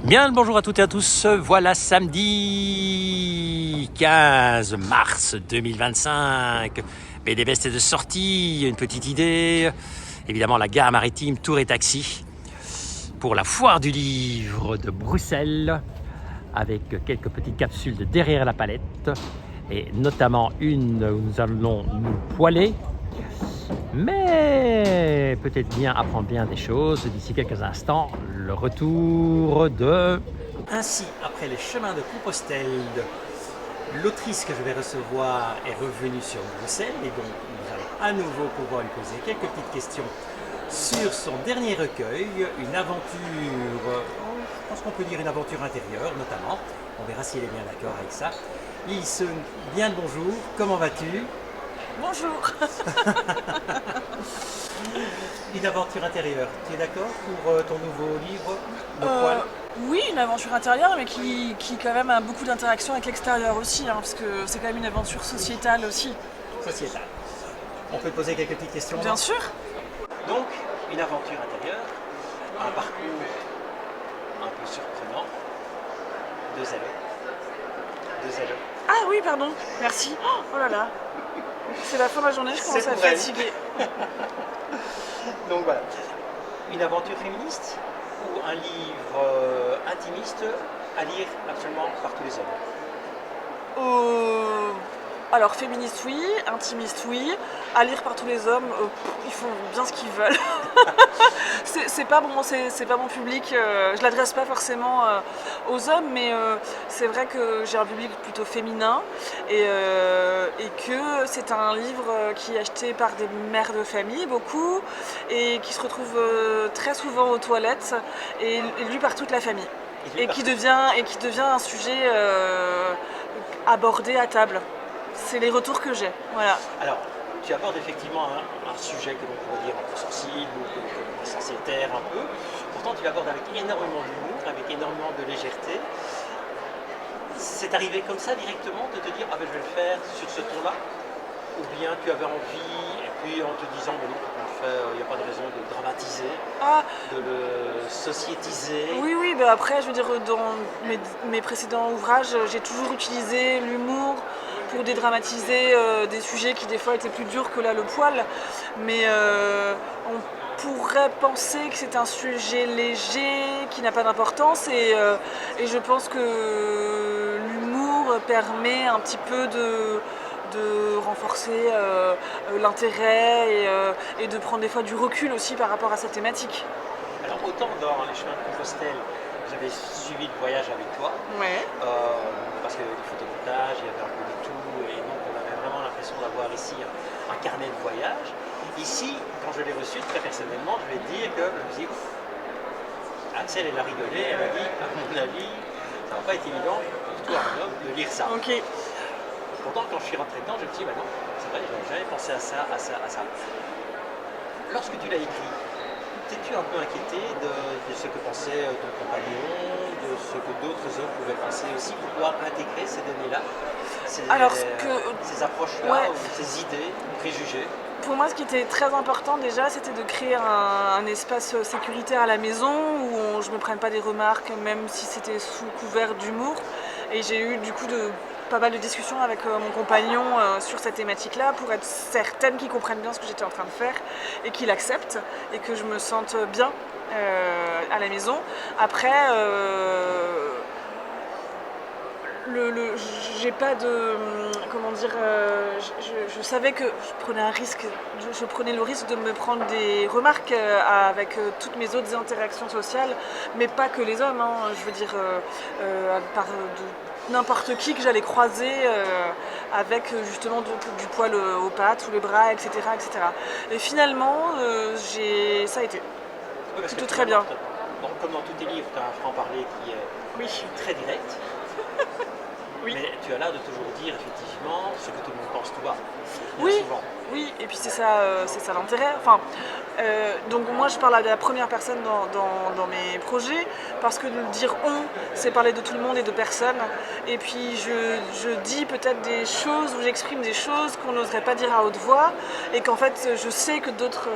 Bien le bonjour à toutes et à tous, voilà samedi 15 mars 2025. BD Best est de sortie, une petite idée, évidemment la gare maritime Tour et Taxi pour la foire du livre de Bruxelles avec quelques petites capsules de derrière la palette et notamment une où nous allons nous poiler. Mais peut-être bien apprendre bien des choses d'ici quelques instants. Le retour de... Ainsi, après les chemins de Compostelle, l'autrice que je vais recevoir est revenue sur Bruxelles et donc nous allons à nouveau pouvoir lui poser quelques petites questions sur son dernier recueil, une aventure, je pense qu'on peut dire une aventure intérieure notamment. On verra si elle est bien d'accord avec ça. Lise, bien le bonjour, comment vas-tu ? Bonjour. Une aventure intérieure, tu es d'accord pour ton nouveau livre Le Poil ? Oui, une aventure intérieure, mais qui quand même a beaucoup d'interactions avec l'extérieur aussi, parce que c'est quand même une aventure sociétale aussi. Sociétale. On peut te poser quelques petites questions ? Bien sûr. Donc, une aventure intérieure, un parcours un peu surprenant, deux ailes. Ah oui, pardon, merci. Oh là là, c'est la fin de la journée, je commence à être fatiguée. Donc voilà, une aventure féministe ou un livre intimiste à lire absolument par tous les hommes ? Alors féministe oui, intimiste oui, à lire par tous les hommes, ils font bien ce qu'ils veulent. c'est pas bon, c'est pas mon public, je l'adresse pas forcément aux hommes, mais c'est vrai que j'ai un public plutôt féminin et que c'est un livre qui est acheté par des mères de famille beaucoup et qui se retrouve très souvent aux toilettes et lu par toute la famille et qui devient un sujet abordé à table. C'est les retours que j'ai, voilà. Alors, tu abordes effectivement un sujet que l'on pourrait dire un peu sensible ou que l'on est censé taire un peu. Pourtant, tu l'abordes avec énormément d'humour, avec énormément de légèreté. C'est arrivé comme ça directement de te dire « Ah ben je vais le faire sur ce ton-là » ou bien tu avais envie, et puis en te disant « Ben non, on le fait, il n'y a pas de raison de le dramatiser, de le sociétiser ». Oui, ben après, je veux dire, dans mes précédents ouvrages, j'ai toujours utilisé l'humour pour dédramatiser des sujets qui des fois étaient plus durs que là le poil, mais on pourrait penser que c'est un sujet léger qui n'a pas d'importance et je pense que l'humour permet un petit peu de renforcer l'intérêt et de prendre des fois du recul aussi par rapport à cette thématique. Alors autant dans les chemins de Compostelle, j'avais suivi le voyage avec toi, parce que les photomontages, il y avait un peu de tout, et donc on avait vraiment l'impression d'avoir ici un carnet de voyage. Ici, quand je l'ai reçu très personnellement, je vais te dire que je me suis dit, Axel, elle a rigolé, elle a dit, à mon avis, ça va pas être évident pour toi, un homme, de lire ça. Okay. Pourtant, quand je suis rentré dedans, je me suis dit, bah non, c'est vrai, j'avais jamais pensé à ça. Lorsque tu l'as écrit, t'es-tu un peu inquiété de ce que pensait ton compagnon, de ce que d'autres hommes pouvaient penser aussi, pour pouvoir intégrer ces données-là, ces approches-là, ou ces idées, préjugés ? Pour moi, ce qui était très important déjà, c'était de créer un espace sécuritaire à la maison où je ne me prenne pas des remarques, même si c'était sous couvert d'humour. Et j'ai eu du coup pas mal de discussions avec mon compagnon sur cette thématique-là pour être certaine qu'il comprenne bien ce que j'étais en train de faire et qu'il accepte et que je me sente bien à la maison. Après, j'ai pas de... Comment dire... je savais que je prenais un risque. Je prenais le risque de me prendre des remarques avec toutes mes autres interactions sociales, mais pas que les hommes. Je veux dire, par n'importe qui que j'allais croiser avec justement du poil aux pattes ou les bras, etc. etc. Et finalement, ça a été plutôt très bien. Comme dans tous tes livres, tu as un franc-parler qui est très direct. Oui. Mais tu as l'air de toujours dire effectivement ce que tout le monde pense toi. Souvent. Oui, et puis c'est ça l'intérêt. Enfin, donc moi je parle à la première personne dans mes projets, parce que de dire on, c'est parler de tout le monde et de personne. Et puis je dis peut-être des choses, ou j'exprime des choses qu'on n'oserait pas dire à haute voix, et qu'en fait je sais que d'autres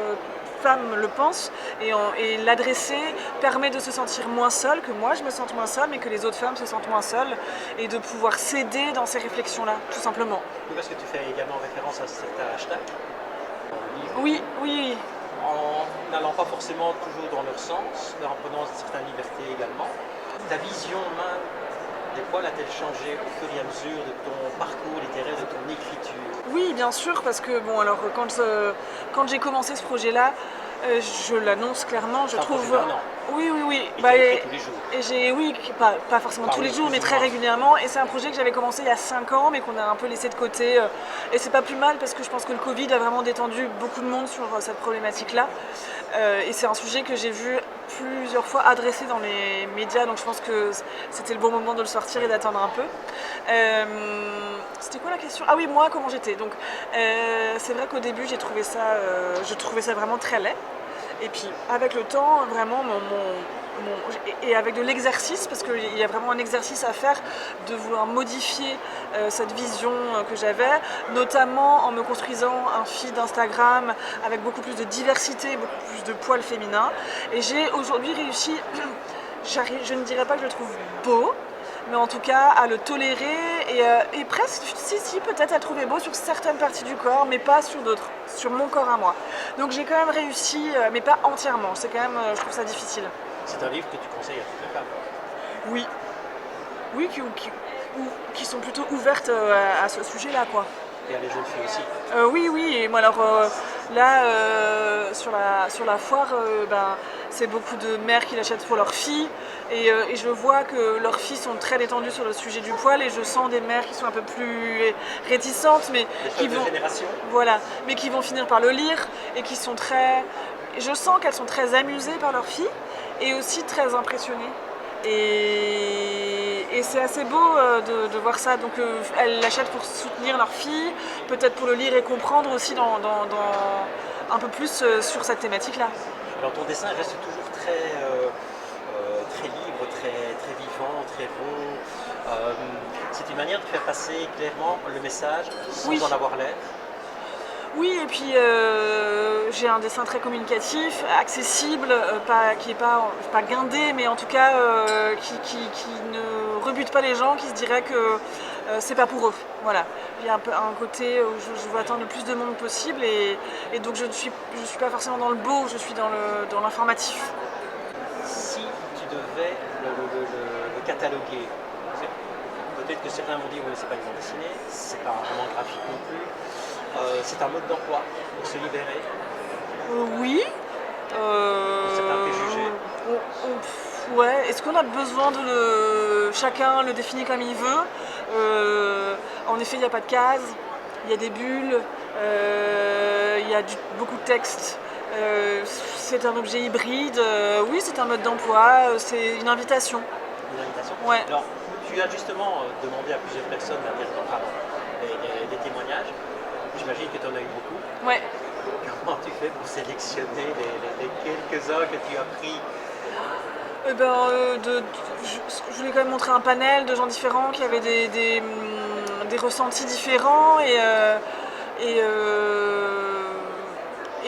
femmes le pensent, et l'adresser permet de se sentir moins seule, que moi je me sente moins seule, mais que les autres femmes se sentent moins seules, et de pouvoir s'aider dans ces réflexions-là, tout simplement. Oui, parce que tu fais également référence à certains hashtags dans le livre, Oui, oui, en n'allant pas forcément toujours dans leur sens, mais en prenant certaines libertés également. Ta vision même des poils a-t-elle changé au fur et à mesure de ton parcours littéraire, de ton écriture? oui, bien sûr, parce que bon, alors quand j'ai commencé ce projet-là, je l'annonce clairement, je C'est un trouve. projet d'un an. Oui, oui, oui. Et Bah, tu écris tous les jours. et j'ai, oui, pas forcément Enfin, tous oui, les jours, mais plus ou très moins. régulièrement. Et c'est un projet que j'avais commencé il y a 5 ans, mais qu'on a un peu laissé de côté. Et c'est pas plus mal parce que je pense que le Covid a vraiment détendu beaucoup de monde sur cette problématique-là. Et c'est un sujet que j'ai vu plusieurs fois adressé dans les médias, donc je pense que c'était le bon moment de le sortir et d'attendre un peu. C'était quoi la question? Ah oui, moi, comment j'étais. Donc, c'est vrai qu'au début, je trouvais ça vraiment très laid. Et puis avec le temps, vraiment, et avec de l'exercice, parce qu'il y a vraiment un exercice à faire de vouloir modifier cette vision que j'avais, notamment en me construisant un feed Instagram avec beaucoup plus de diversité, beaucoup plus de poils féminins. Et j'ai aujourd'hui réussi, je ne dirais pas que je le trouve beau, mais en tout cas à le tolérer et presque, si, peut-être à le trouver beau sur certaines parties du corps, mais pas sur d'autres, sur mon corps à moi. Donc j'ai quand même réussi, mais pas entièrement, c'est quand même, je trouve ça difficile. C'est un livre que tu conseilles à toutes les femmes. Oui, oui, qui sont plutôt ouvertes à ce sujet-là, quoi. Et à les jeunes filles aussi. Oui, oui, et moi alors là, sur la foire, ben, c'est beaucoup de mères qui l'achètent pour leurs filles, et je vois que leurs filles sont très détendues sur le sujet du poil, et je sens des mères qui sont un peu plus réticentes, mais qui Des vont, générations. voilà, mais qui vont finir par le lire, et qui sont très, je sens qu'elles sont très amusées par leurs filles, et aussi très impressionnées. Et c'est assez beau de voir ça. Donc elles l'achètent pour soutenir leur fille, peut-être pour le lire et comprendre aussi un peu plus sur cette thématique-là. Alors ton dessin reste toujours très libre, très vivant, très beau. C'est une manière de faire passer clairement le message sans Oui. en avoir l'air. Oui, et puis j'ai un dessin très communicatif, accessible, qui n'est pas guindé, mais en tout cas qui ne rebute pas les gens, qui se diraient que c'est pas pour eux. Voilà. Il y a un côté où je veux atteindre le plus de monde possible, et donc je suis pas forcément dans le beau, je suis dans l'informatif. Si tu devais le cataloguer, peut-être que certains vont dire oui, c'est pas une bande dessinée, c'est pas un roman graphique non plus. C'est un mode d'emploi pour se libérer. Oui. Certains préjugés. Ouais. Est-ce qu'on a besoin chacun le définit comme il veut. En effet, il n'y a pas de cases, il y a des bulles, il y a beaucoup de texte. C'est un objet hybride. Oui, c'est un mode d'emploi. C'est une invitation. Une invitation. Ouais. Alors, tu as justement demandé à plusieurs personnes des témoignages. J'imagine que tu en as eu beaucoup. Ouais. Comment tu fais pour sélectionner les quelques-uns que tu as pris? Je voulais quand même montrer un panel de gens différents qui avaient des ressentis différents, et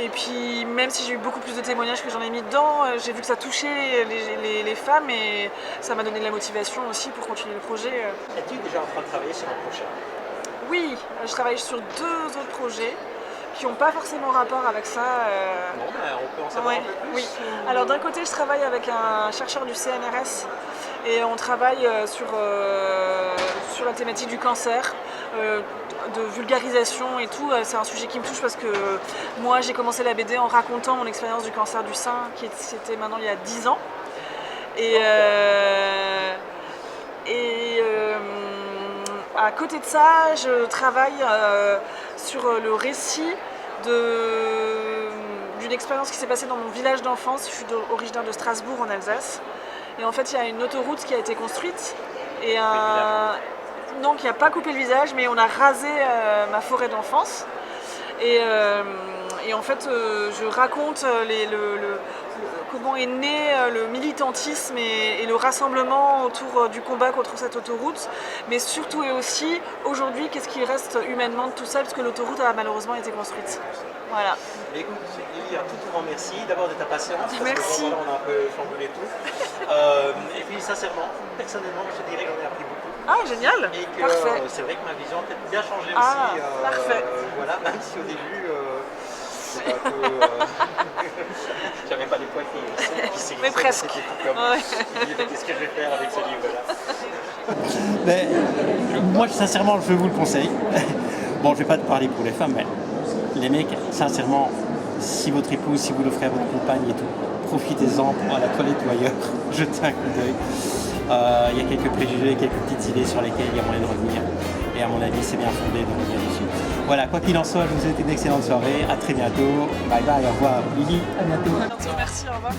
puis même si j'ai eu beaucoup plus de témoignages que j'en ai mis dedans, j'ai vu que ça touchait les femmes, et ça m'a donné de la motivation aussi pour continuer le projet. Es-tu déjà en train de travailler sur un prochain? Oui, je travaille sur 2 autres projets qui n'ont pas forcément rapport avec ça. Non, mais on peut en savoir Ouais, un peu plus. oui. Alors d'un côté, je travaille avec un chercheur du CNRS, et on travaille sur la thématique du cancer, de vulgarisation et tout. C'est un sujet qui me touche parce que moi, j'ai commencé la BD en racontant mon expérience du cancer du sein, c'était maintenant il y a 10 ans. À côté de ça, je travaille sur le récit d'une expérience qui s'est passée dans mon village d'enfance. Je suis originaire de Strasbourg en Alsace. Et en fait, il y a une autoroute qui a été construite. Non, qui n'a pas coupé le visage, mais on a rasé ma forêt d'enfance. Et en fait, je raconte comment est né le militantisme et le rassemblement autour du combat contre cette autoroute, mais surtout et aussi aujourd'hui, qu'est-ce qu'il reste humainement de tout ça, parce que l'autoroute a malheureusement été construite. Voilà. Écoute, Lily, un tout grand merci d'abord de ta patience. Parce Merci. que, voilà, on a un peu chamboulé tout. Et puis sincèrement, personnellement, je te dirais que j'en ai appris beaucoup. Ah, génial. Et que Parfait. c'est vrai que ma vision a peut-être bien changé Ah, aussi. parfait. Voilà, même si au début, c'était un peu. J'avais pas les poils qui s'érissaient, Mais presque. c'était tout comme. Ouais. Je me disais, qu'est-ce que je vais faire avec ce livre-là? Mais, moi, sincèrement, je vous le conseille. Bon, je vais pas te parler pour les femmes, mais les mecs, sincèrement, si votre épouse, si vous l'offrez à votre compagne et tout, profitez-en à la toilette ou ailleurs, jetez un coup d'œil. Il y a quelques préjugés, quelques petites idées sur lesquelles il y a moyen de revenir. Et à mon avis, c'est bien fondé de revenir dessus. Voilà, quoi qu'il en soit, je vous souhaite une excellente soirée. À très bientôt. Bye bye, au revoir. Lily, à bientôt. À bientôt, merci, au revoir.